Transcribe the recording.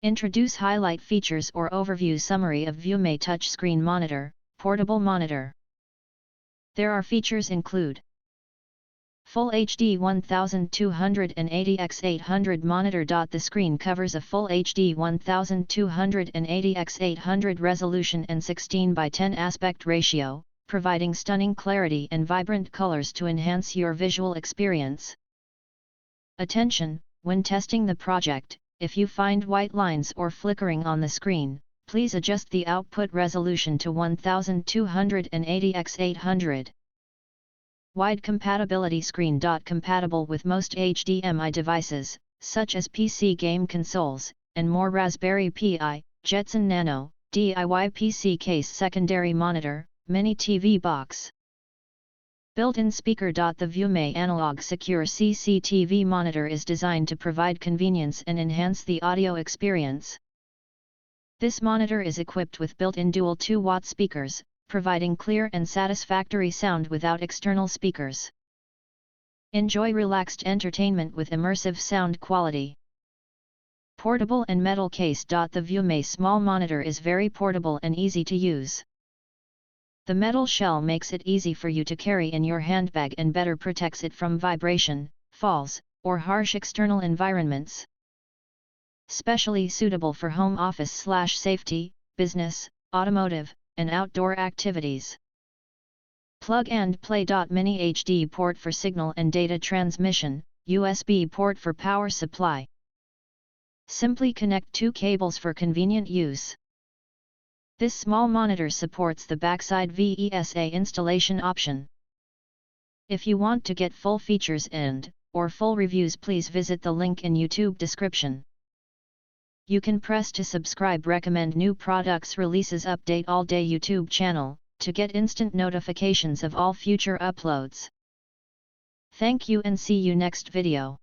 Introduce highlight features or overview summary of VIEWMEI touchscreen monitor, portable monitor. There are features include Full HD 1280x800 monitor. The screen covers a Full HD 1280x800 resolution and 16:10 aspect ratio, providing stunning clarity and vibrant colors to enhance your visual experience. Attention: when testing the project, if you find white lines or flickering on the screen, please adjust the output resolution to 1280x800. Wide compatibility screen. Compatible with most HDMI devices, such as PC game consoles, and more. Raspberry Pi, Jetson Nano, DIY PC case. Secondary monitor, mini TV box. Built-in speaker. The VIEWMEI analog secure CCTV monitor is designed to provide convenience and enhance the audio experience. This monitor is equipped with built-in dual 2-watt speakers, providing clear and satisfactory sound without external speakers. Enjoy relaxed entertainment with immersive sound quality. Portable and metal case. The VIEWMEI small monitor is very portable and easy to use. The metal shell makes it easy for you to carry in your handbag and better protects it from vibration, falls, or harsh external environments. Specially suitable for home office/safety, business, automotive, and outdoor activities. Plug and play. Mini HD port for signal and data transmission, USB port for power supply. Simply connect 2 cables for convenient use. This small monitor supports the backside VESA installation option. If you want to get full features or full reviews, please visit the link in YouTube description. You can press to subscribe. Recommend new products releases. Update all day YouTube channel, to get instant notifications of all future uploads. Thank you and see you next video.